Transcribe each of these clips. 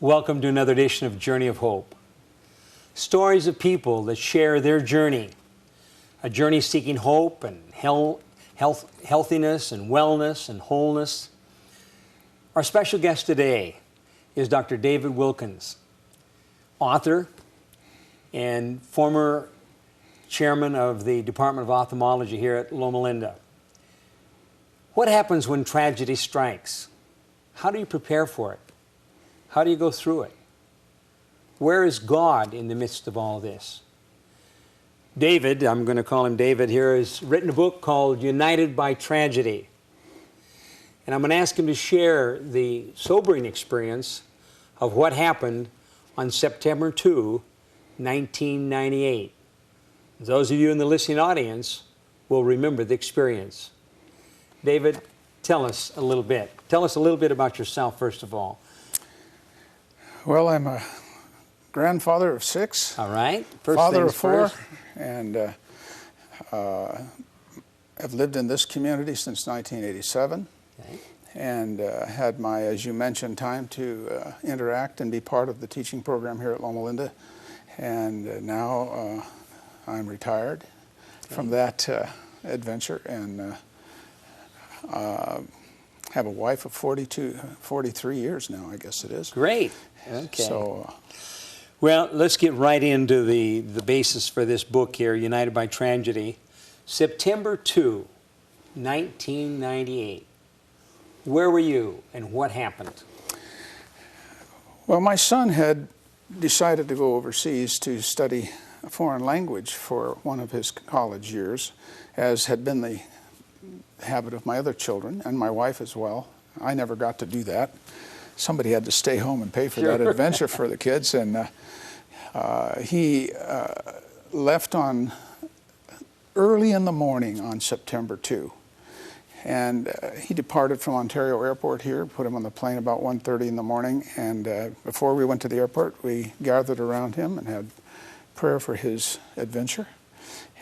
Welcome to another edition of Journey of Hope. Stories of people that share their journey, a journey seeking hope and healthiness and wellness and wholeness. Our special guest today is Dr. David Wilkins, author and former chairman of the Department of Ophthalmology here at Loma Linda. What happens when tragedy strikes? How do you prepare for it? How do you go through it? Where is God in the midst of all this? David, I'm going to call him David here, has written a book called United by Tragedy. And I'm going to ask him to share the sobering experience of what happened on September 2, 1998. Those of you in the listening audience will remember the experience. David, tell us a little bit. Tell us a little bit about yourself, first of all. Well, I'm a grandfather of 6. All right. Father of 4. And I've lived in this community since 1987. Okay. And had my, as you mentioned, time to interact and be part of the teaching program here at Loma Linda. And now I'm retired from that adventure and have a wife of 43 years now, I guess it is. Great. Okay. So, well, let's get right into the basis for this book here, United by Tragedy. September 2, 1998. Where were you and what happened? Well, my son had decided to go overseas to study a foreign language for one of his college years, as had been the habit of my other children and my wife as well. I never got to do that. Somebody had to stay home and pay for that adventure for the kids, and he left on early in the morning on September 2. And he departed from Ontario Airport here, put him on the plane about 1:30 in the morning, and before we went to the airport, we gathered around him and had prayer for his adventure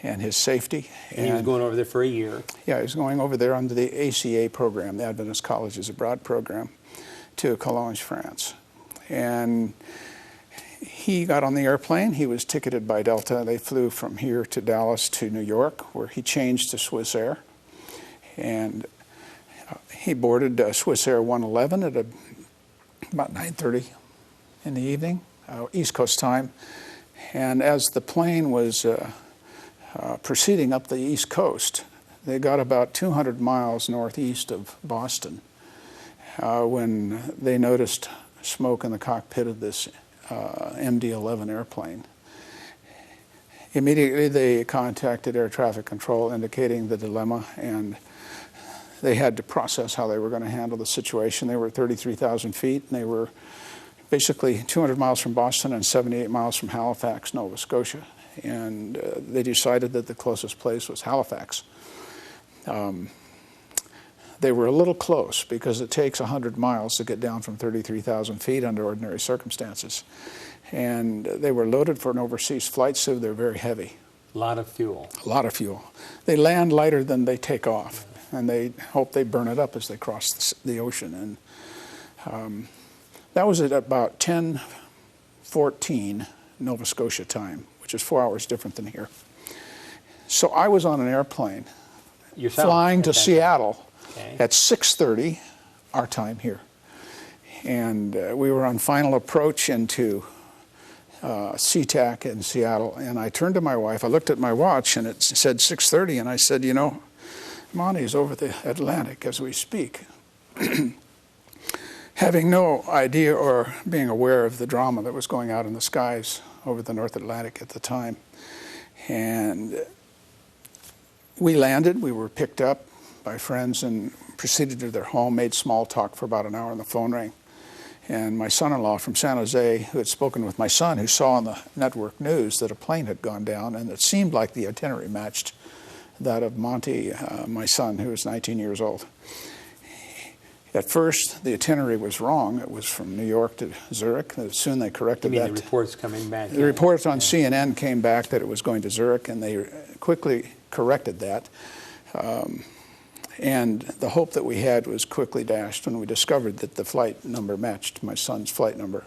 and his safety. And he was going over there for a year. Yeah, he was going over there under the ACA program, the Adventist Colleges Abroad program, to Cologne, France. And he got on the airplane. He was ticketed by Delta. They flew from here to Dallas to New York, where he changed to Swiss Air. And he boarded Swissair 111 at about 9:30 in the evening, East Coast time. And as the plane was proceeding up the East Coast, they got about 200 miles northeast of Boston when they noticed smoke in the cockpit of this MD-11 airplane. Immediately they contacted air traffic control indicating the dilemma, and they had to process how they were going to handle the situation. They were at 33,000 feet, and they were basically 200 miles from Boston and 78 miles from Halifax, Nova Scotia. And they decided that the closest place was Halifax. They were a little close because it takes 100 miles to get down from 33,000 feet under ordinary circumstances. And they were loaded for an overseas flight, so they're very heavy. A lot of fuel. A lot of fuel. They land lighter than they take off, and they hope they burn it up as they cross the ocean. And that was at about 10:14 Nova Scotia time, which is 4 hours different than here. So I was on an airplane flying to Seattle at 6:30 our time here. And we were on final approach into SeaTac in Seattle, and I turned to my wife. I looked at my watch and it said 6:30, and I said, you know, Monty's over the Atlantic as we speak. Having no idea or being aware of the drama that was going out in the skies over the North Atlantic at the time. And we landed, we were picked up by friends and proceeded to their home, made small talk for about an hour, and the phone rang. And my son-in-law from San Jose, who had spoken with my son, who saw on the network news that a plane had gone down, and it seemed like the itinerary matched that of Monty, my son, who was 19 years old. At first, the itinerary was wrong. It was from New York to Zurich. Soon they corrected that. You mean the reports coming back? The reports on CNN came back that it was going to Zurich, and they quickly corrected that. And the hope that we had was quickly dashed when we discovered that the flight number matched my son's flight number.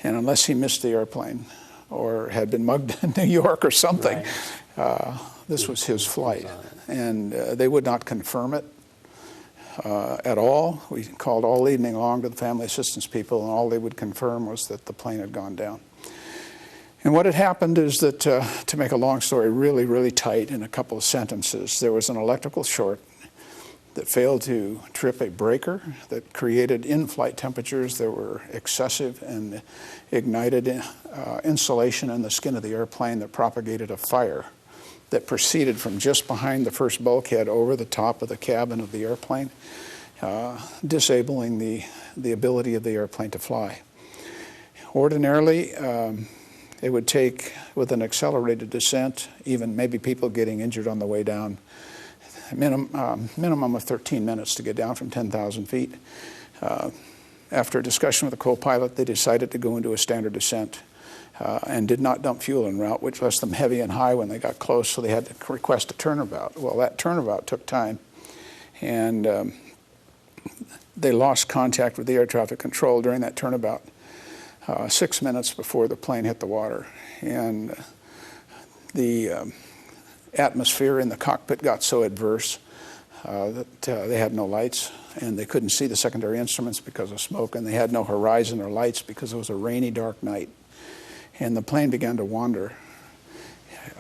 And unless he missed the airplane or had been mugged in New York or something, this was his flight. And they would not confirm it at all. We called all evening long to the family assistance people, and all they would confirm was that the plane had gone down. And what had happened is that, to make a long story really, really tight in a couple of sentences, there was an electrical short that failed to trip a breaker that created in-flight temperatures that were excessive and ignited insulation in the skin of the airplane that propagated a fire that proceeded from just behind the first bulkhead over the top of the cabin of the airplane, disabling the ability of the airplane to fly. Ordinarily, it would take, with an accelerated descent, even maybe people getting injured on the way down, minimum of 13 minutes to get down from 10,000 feet. After a discussion with the co-pilot, they decided to go into a standard descent and did not dump fuel en route, which left them heavy and high when they got close, so they had to request a turnabout. Well, that turnabout took time, and they lost contact with the air traffic control during that turnabout 6 minutes before the plane hit the water. And the atmosphere in the cockpit got so adverse that they had no lights, and they couldn't see the secondary instruments because of smoke, and they had no horizon or lights because it was a rainy, dark night. And the plane began to wander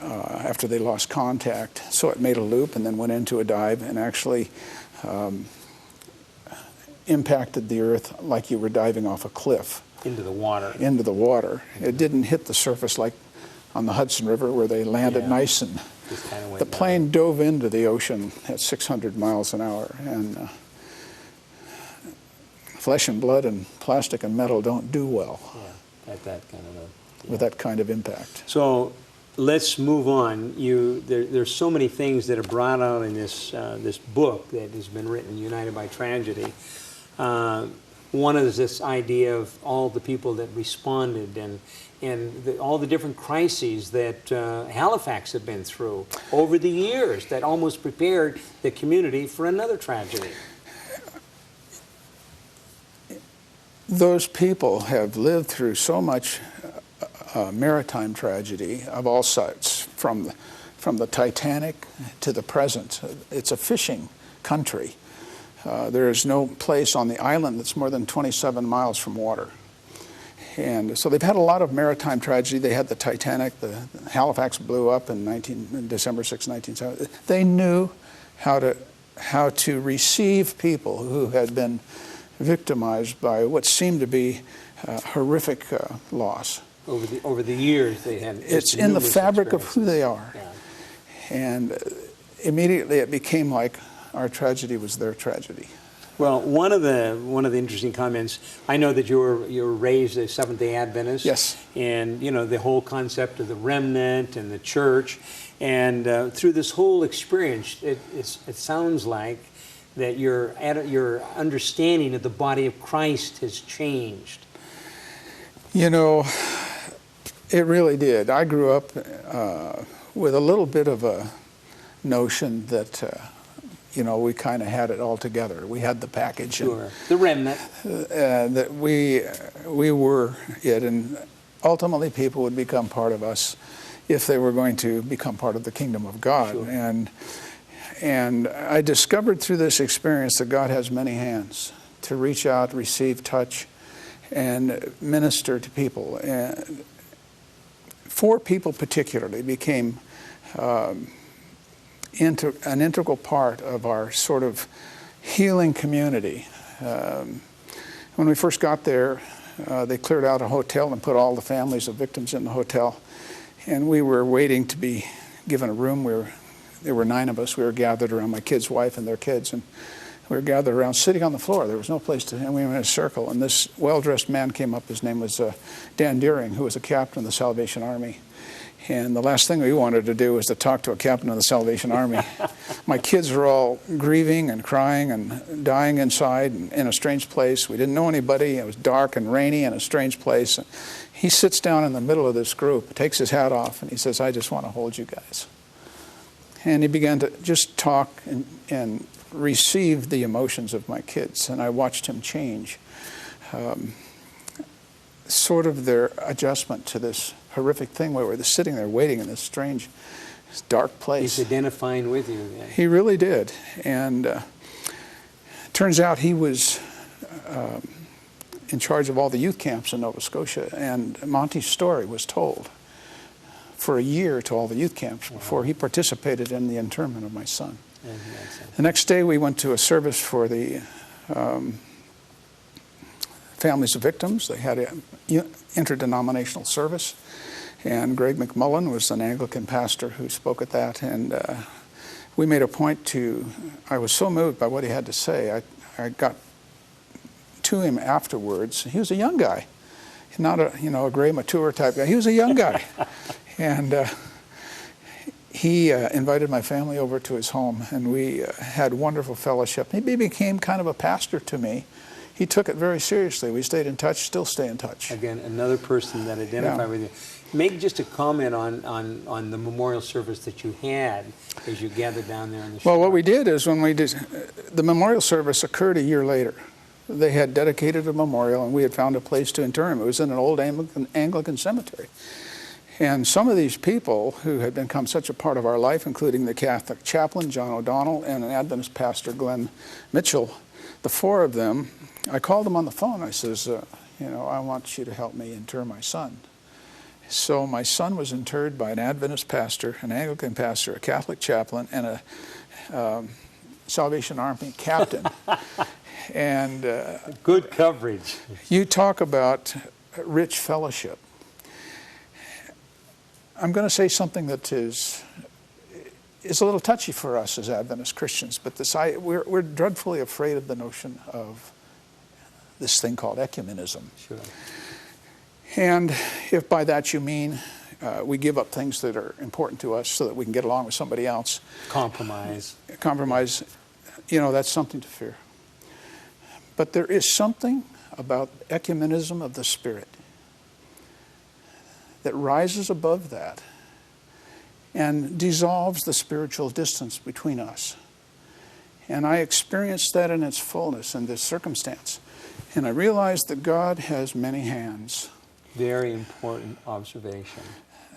after they lost contact. So it made a loop and then went into a dive and actually impacted the earth like you were diving off a cliff. Into the water. Into the water. It didn't hit the surface like on the Hudson River where they landed nice, and the plane dove into the ocean at 600 miles an hour. And flesh and blood and plastic and metal don't do well at that kind of with that kind of impact. So let's move on. There's so many things that are brought out in this this book that has been written, United by Tragedy. One is this idea of all the people that responded and all the different crises that Halifax had been through over the years that almost prepared the community for another tragedy. Those people have lived through so much maritime tragedy of all sorts, from the Titanic to the present. It's a fishing country. There is no place on the island that's more than 27 miles from water. And so they've had a lot of maritime tragedy. They had the Titanic. The Halifax blew up in December 6, 1970. They knew how to receive people who had been victimized by what seemed to be horrific loss. Over the years, they had. It's in the fabric of who they are, and immediately it became like our tragedy was their tragedy. Well, one of the interesting comments. I know that you were raised a Seventh-day Adventist. Yes. And you know the whole concept of the remnant and the church, and through this whole experience, it sounds like that your understanding of the body of Christ has changed. You know, it really did. I grew up with a little bit of a notion that, you know, we kind of had it all together. We had the package. Sure. And, the remnant. That we were it, and ultimately people would become part of us if they were going to become part of the kingdom of God. Sure. And I discovered through this experience that God has many hands to reach out, receive, touch, and minister to people. And 4 people particularly became an integral part of our sort of healing community. When we first got there, they cleared out a hotel and put all the families of victims in the hotel. And we were waiting to be given a room. There were 9 of us. We were gathered around my kid's wife and their kids. And We were gathered around, sitting on the floor. There was no place to, and we were in a circle. And this well-dressed man came up. His name was Dan Deering, who was a captain of the Salvation Army. And the last thing we wanted to do was to talk to a captain of the Salvation Army. My kids were all grieving and crying and dying inside and in a strange place. We didn't know anybody. It was dark and rainy in a strange place. He sits down in the middle of this group, takes his hat off, and he says, "I just want to hold you guys." And he began to just talk and receive the emotions of my kids. And I watched him change. Sort of their adjustment to this horrific thing where we're sitting there waiting in this strange, dark place. He's identifying with you then. He really did. And turns out he was in charge of all the youth camps in Nova Scotia. And Monty's story was told for a year to all the youth camps before he participated in the internment of my son. The next day we went to a service for the families of victims. They had an interdenominational service, and Greg McMullen was an Anglican pastor who spoke at that. And we made a point to, I was so moved by what he had to say, I got to him afterwards. He was a young guy, not a gray, mature type guy. He was a young guy. And he invited my family over to his home, and we had wonderful fellowship. He became kind of a pastor to me. He took it very seriously. We stayed in touch, still stay in touch. Again, another person that identified with you. Make just a comment on the memorial service that you had as you gathered down there on the shore. Well, what we did is when we did, the memorial service occurred a year later. They had dedicated a memorial, and we had found a place to inter him. It was in an old Anglican cemetery. And some of these people who had become such a part of our life, including the Catholic chaplain, John O'Donnell, and an Adventist pastor, Glenn Mitchell, the four of them, I called them on the phone. I says, I want you to help me inter my son. So my son was interred by an Adventist pastor, an Anglican pastor, a Catholic chaplain, and a Salvation Army captain. And good coverage. You talk about rich fellowship. I'm going to say something that is a little touchy for us as Adventist Christians, but we're dreadfully afraid of the notion of this thing called ecumenism. Sure. And if by that you mean we give up things that are important to us so that we can get along with somebody else. Compromise. Compromise, that's something to fear. But there is something about ecumenism of the Spirit that rises above that and dissolves the spiritual distance between us. And I experienced that in its fullness in this circumstance. And I realized that God has many hands. Very important observation.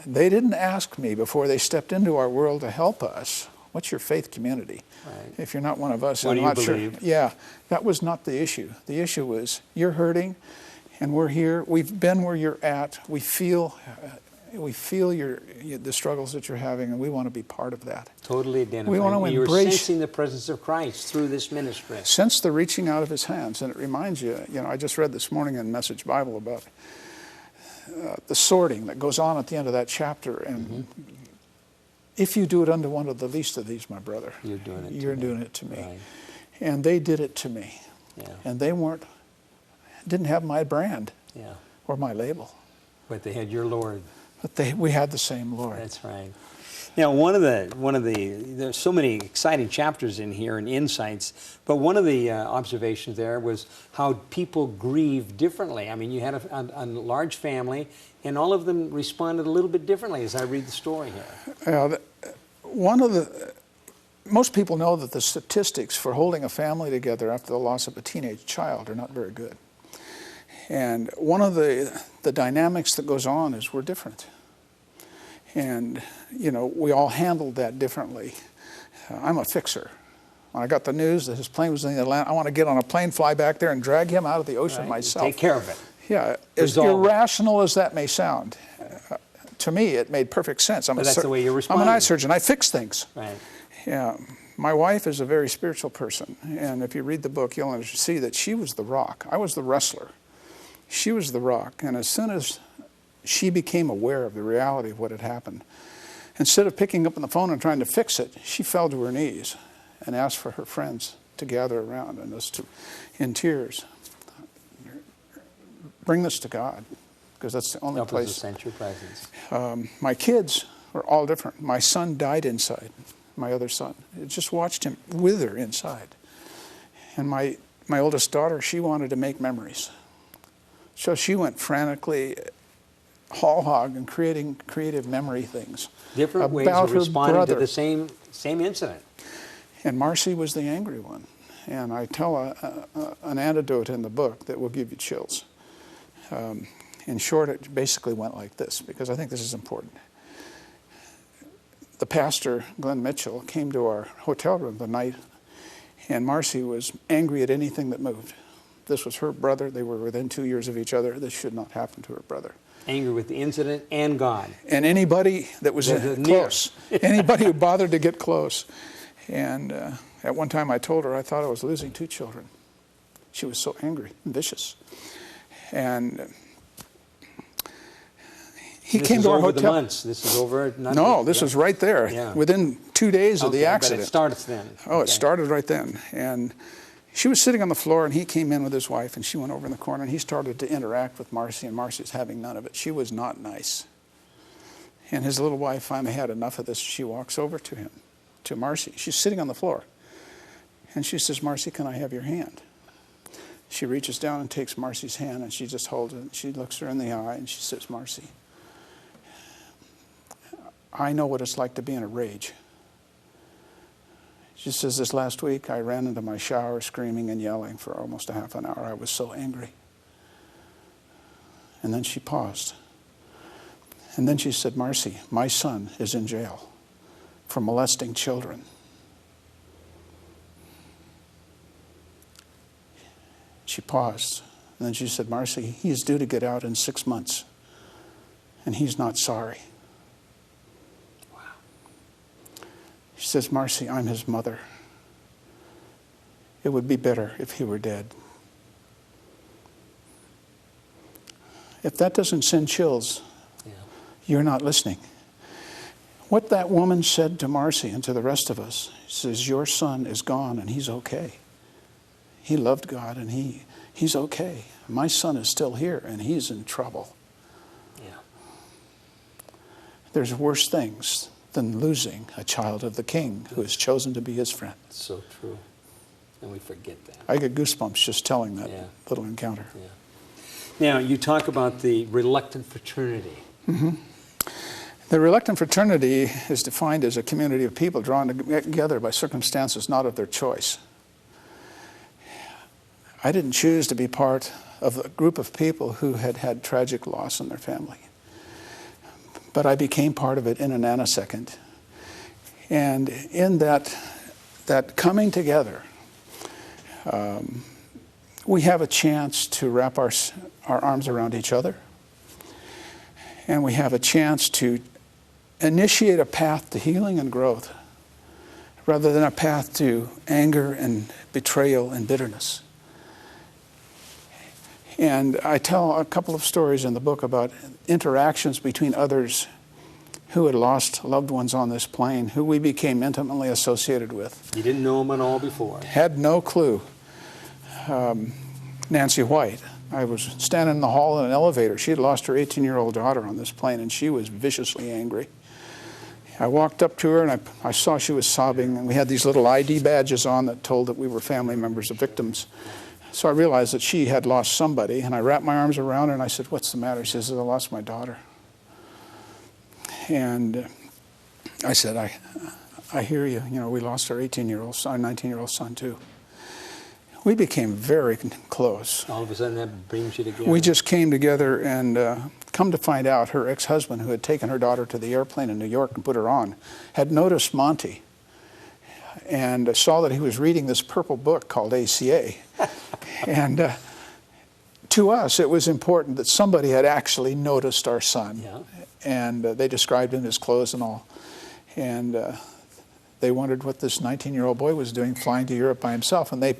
They didn't ask me before they stepped into our world to help us, what's your faith community? Right. If you're not one of us, What I'm do you not believe? sure. Yeah, that was not the issue. The issue was, you're hurting, and we're here. We've been where you're at. We feel the struggles that you're having, and we want to be part of that. Totally identifying. We want to You're embrace, sensing the presence of Christ through this ministry. sense the reaching out of His hands, and it reminds you. I just read this morning in Message Bible about the sorting that goes on at the end of that chapter, and if you do it unto one of the least of these, my brother, you're doing it to me. Right. And they did it to me. Yeah. And they didn't have my brand or my label. But they had your Lord. But we had the same Lord. That's right. Now, there's so many exciting chapters in here and insights, but one of the observations there was how people grieve differently. I mean, you had a large family, and all of them responded a little bit differently as I read the story here. Most people know that the statistics for holding a family together after the loss of a teenage child are not very good. And one of the dynamics that goes on is we're different. And, we all handled that differently. I'm a fixer. When I got the news that his plane was in the Atlantic, I want to get on a plane, fly back there, and drag him out of the ocean myself. Take care of it. Yeah, as irrational as that may sound, to me it made perfect sense. But that's the way you respond. I'm an eye surgeon. I fix things. Right. Yeah. My wife is a very spiritual person, and if you read the book, you'll see that she was the rock. I was the wrestler. She was the rock, and as soon as she became aware of the reality of what had happened, instead of picking up on the phone and trying to fix it, she fell to her knees and asked for her friends to gather around and us to, in tears, bring this to God, because that's the only Help place. us to sense your presence. My kids were all different. My son died inside, my other son. I just watched him wither inside. And my oldest daughter, she wanted to make memories. So she went frantically whole hog and creating creative memory things. Different ways about of her responding brother. to the same incident. And Marcy was the angry one. And I tell an anecdote in the book that will give you chills. In short, it basically went like this, because I think this is important. The pastor, Glenn Mitchell, came to our hotel room the night, and Marcy was angry at anything that moved. This was her brother. They were within 2 years of each other. This should not happen to her brother. Angry with the incident and God. And anybody that was close. Anybody who bothered to get close. And at one time I told her I thought I was losing 2 children. She was so angry and vicious. And he came to our hotel. This is over the months. This is over. No, this was right there. Yeah. Within 2 days of the accident. But it starts then. Oh, it started right then. And she was sitting on the floor, and he came in with his wife, and she went over in the corner, and he started to interact with Marcy, and Marcy's having none of it. She was not nice. And his little wife finally had enough of this. She walks over to him, to Marcy. She's sitting on the floor. And she says, "Marcy, can I have your hand?" She reaches down and takes Marcy's hand, and she just holds it. She looks her in the eye, and she says, "Marcy, I know what it's like to be in a rage." She says, "This last week, I ran into my shower screaming and yelling for almost a half an hour. I was so angry." And then she paused. And then she said, "Marcy, my son is in jail for molesting children." She paused. And then she said, "Marcy, he's due to get out in 6 months. And he's not sorry." She says, "Marcy, I'm his mother. It would be better if he were dead." If that doesn't send chills, you're not listening. What that woman said to Marcy and to the rest of us, she says, "Your son is gone and he's okay. He loved God and he's okay. My son is still here and he's in trouble." Yeah. There's worse things than losing a child of the King who has chosen to be his friend. So true. And we forget that. I get goosebumps just telling that little encounter. Yeah. Now, you talk about the reluctant fraternity. Mm-hmm. The reluctant fraternity is defined as a community of people drawn together by circumstances not of their choice. I didn't choose to be part of a group of people who had had tragic loss in their family. But I became part of it in a nanosecond. And in that coming together, we have a chance to wrap our arms around each other. And we have a chance to initiate a path to healing and growth rather than a path to anger and betrayal and bitterness. And I tell a couple of stories in the book about interactions between others who had lost loved ones on this plane, who we became intimately associated with. You didn't know them at all before. Had no clue. Nancy White. I was standing in the hall in an elevator. She had lost her 18-year-old daughter on this plane, and she was viciously angry. I walked up to her, and I saw she was sobbing, and we had these little ID badges on that told that we were family members of victims. So I realized that she had lost somebody, and I wrapped my arms around her, and I said, "What's the matter?" She says, "I lost my daughter." And I said, I hear you. You know, we lost our 18-year-old son, 19-year-old son, too. We became very close. All of a sudden, that brings you together. We just came together, and come to find out, her ex-husband, who had taken her daughter to the airplane in New York and put her on, had noticed Monty and saw that he was reading this purple book called ACA. And to us, it was important that somebody had actually noticed our son. Yeah. And they described him, his clothes and all. And they wondered what this 19-year-old boy was doing flying to Europe by himself. And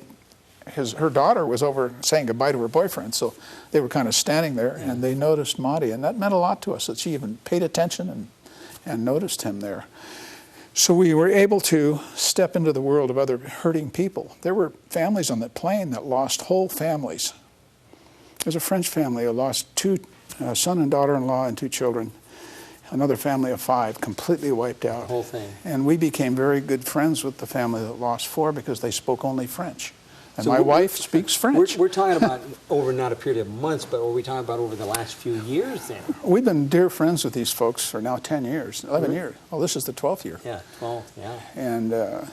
her daughter was over saying goodbye to her boyfriend, so they were kind of standing there, and they noticed Monty, and that meant a lot to us, that she even paid attention and noticed him there. So we were able to step into the world of other hurting people. There were families on that plane that lost whole families. There's a French family who lost two son and daughter-in-law and 2 children. Another family of 5 completely wiped out. The whole thing. And we became very good friends with the family that lost 4 because they spoke only French. And So my wife speaks French. We're talking about over not a period of months, but are we talking about over the last few years then? We've been dear friends with these folks for now 10 years, 11 years. Oh, this is the 12th year. Yeah, 12, yeah. And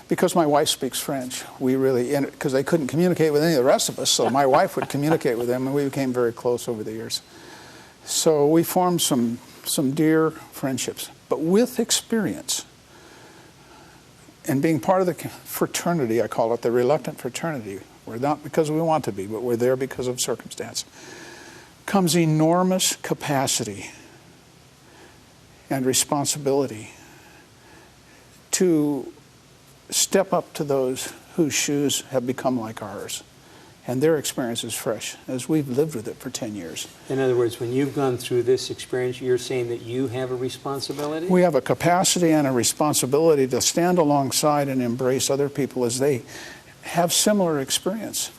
because my wife speaks French, we really, because they couldn't communicate with any of the rest of us, so my wife would communicate with them, and we became very close over the years. So we formed some dear friendships, but with experience. And being part of the fraternity, I call it the reluctant fraternity. We're not because we want to be, but we're there because of circumstance. Comes enormous capacity and responsibility to step up to those whose shoes have become like ours. And their experience is fresh, as we've lived with it for 10 years. In other words, when you've gone through this experience, you're saying that you have a responsibility? We have a capacity and a responsibility to stand alongside and embrace other people as they have similar experience.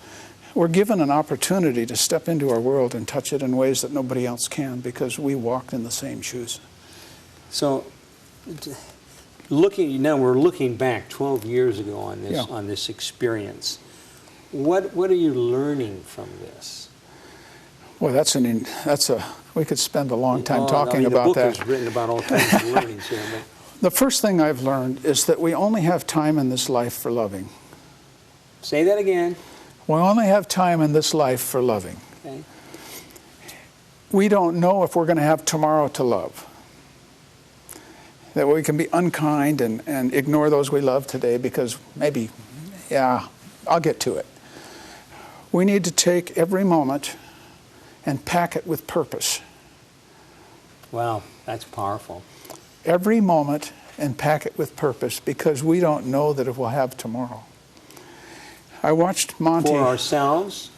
We're given an opportunity to step into our world and touch it in ways that nobody else can because we walked in the same shoes. So, now we're looking back 12 years ago on this, on this experience. What are you learning from this? Well, we could spend a long time talking about that. The book is written about all kinds of learnings here. But the first thing I've learned is that we only have time in this life for loving. say that again. We only have time in this life for loving. Okay. We don't know if we're going to have tomorrow to love. That we can be unkind and ignore those we love today because maybe, yeah, I'll get to it. We need to take every moment and pack it with purpose. Wow, that's powerful. Every moment and pack it with purpose because we don't know that it will have tomorrow. I watched Monty. For ourselves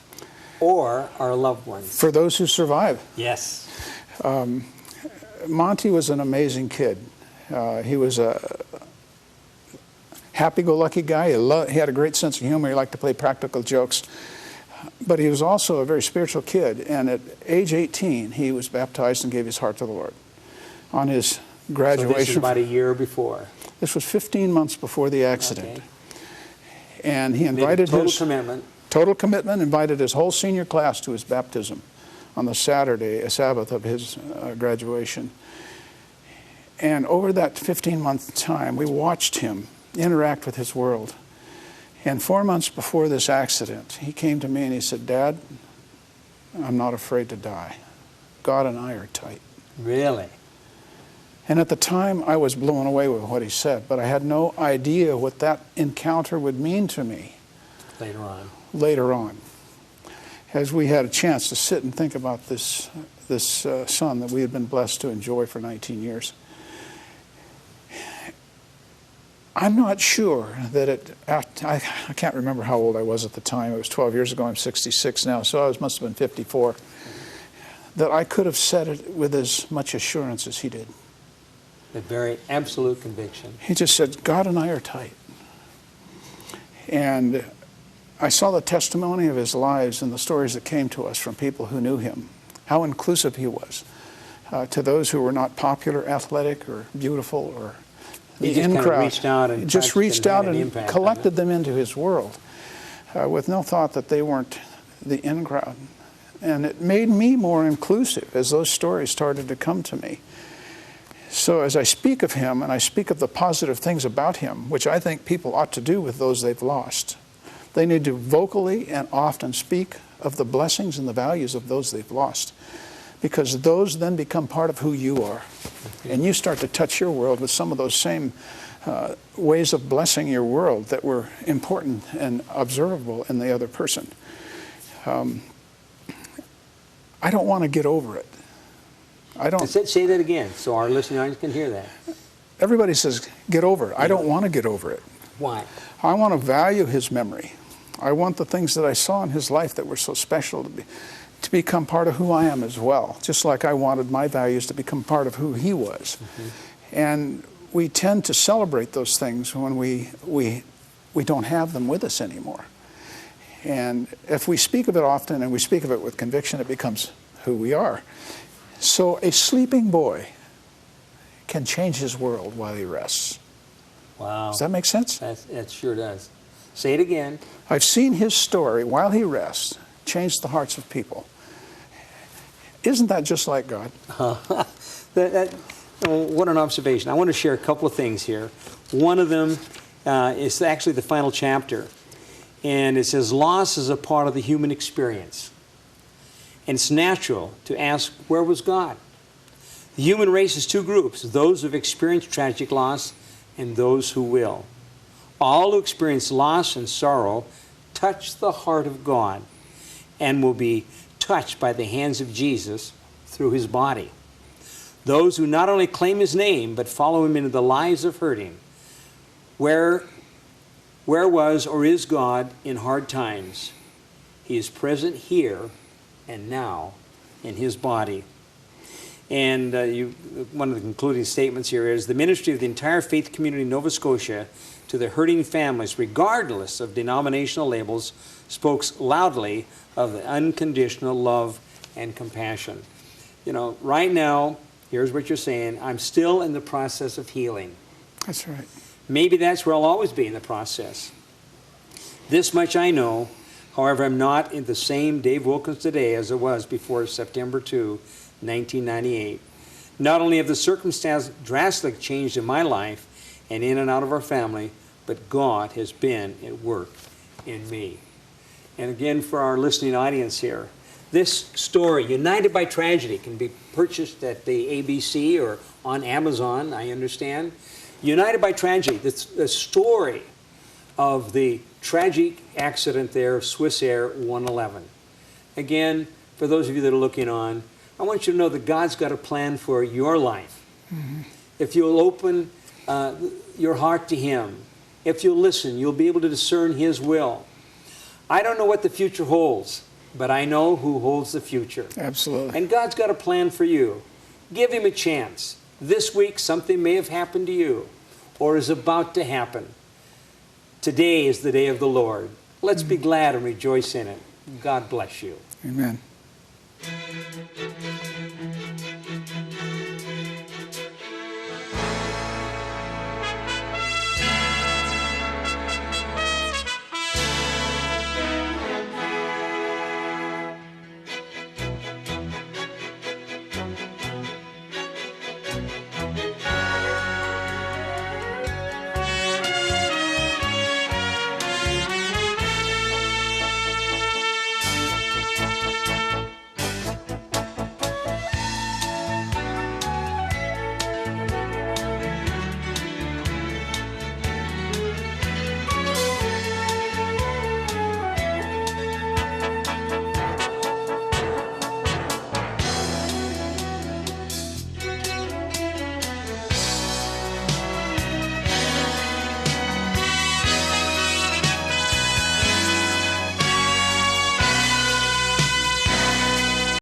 or our loved ones. For those who survive. Yes. Monty was an amazing kid. He was a happy-go-lucky guy. He had a great sense of humor. He liked to play practical jokes. But he was also a very spiritual kid. And at age 18, he was baptized and gave his heart to the Lord. On his graduation. So this is about a year before. This was 15 months before the accident. Okay. And he invited total commitment, invited his whole senior class to his baptism on the Sabbath of his graduation. And over that 15-month time, we watched him interact with his world. And 4 months before this accident, he came to me and he said, "Dad, I'm not afraid to die. God and I are tight." Really? And at the time, I was blown away with what he said, but I had no idea what that encounter would mean to me. Later on. As we had a chance to sit and think about this son that we had been blessed to enjoy for 19 years. I'm not sure that I can't remember how old I was at the time. It was 12 years ago. I'm 66 now, so I must have been 54. That I could have said it with as much assurance as he did. A very absolute conviction. He just said, "God and I are tight." And I saw the testimony of his lives and the stories that came to us from people who knew him, how inclusive he was to those who were not popular, athletic, or beautiful, or the in crowd. He just reached out and collected them into his world with no thought that they weren't the in crowd. And it made me more inclusive as those stories started to come to me. So as I speak of him and I speak of the positive things about him, which I think people ought to do with those they've lost, they need to vocally and often speak of the blessings and the values of those they've lost, because those then become part of who you are. And you start to touch your world with some of those same ways of blessing your world that were important and observable in the other person. I don't want to get over it. I don't. Say that again so our listening audience can hear that. Everybody says, get over it. I don't want to get over it. Why? I want to value his memory. I want the things that I saw in his life that were so special to become part of who I am as well, just like I wanted my values to become part of who he was. Mm-hmm. And we tend to celebrate those things when we don't have them with us anymore. And if we speak of it often and we speak of it with conviction, it becomes who we are. So a sleeping boy can change his world while he rests. Wow. Does that make sense? That sure does. Say it again. I've seen his story, while he rests, change the hearts of people. Isn't that just like God? What an observation. I want to share a couple of things here. One of them is actually the final chapter. And it says, loss is a part of the human experience. And it's natural to ask, where was God? The human race is two groups, those who have experienced tragic loss and those who will. All who experience loss and sorrow touch the heart of God and will be touched by the hands of Jesus through his body. Those who not only claim his name, but follow him into the lives of hurting. Where was or is God in hard times? He is present here and now in his body. And one of the concluding statements here is, the ministry of the entire faith community in Nova Scotia to the hurting families, regardless of denominational labels, spoke loudly of the unconditional love and compassion. You know, right now, here's what you're saying, I'm still in the process of healing. That's right. Maybe that's where I'll always be in the process. This much I know, however, I'm not in the same Dave Wilkins today as I was before September 2, 1998. Not only have the circumstances drastically changed in my life and in and out of our family, but God has been at work in me. And again, for our listening audience here, this story, United by Tragedy, can be purchased at the ABC or on Amazon, I understand. United by Tragedy, the story of the tragic accident there of Swissair 111. Again, for those of you that are looking on, I want you to know that God's got a plan for your life. Mm-hmm. If you'll open your heart to him, if you'll listen, you'll be able to discern his will. I don't know what the future holds, but I know who holds the future. Absolutely. And God's got a plan for you. Give him a chance. This week, something may have happened to you or is about to happen. Today is the day of the Lord. Let's be glad and rejoice in it. God bless you. Amen.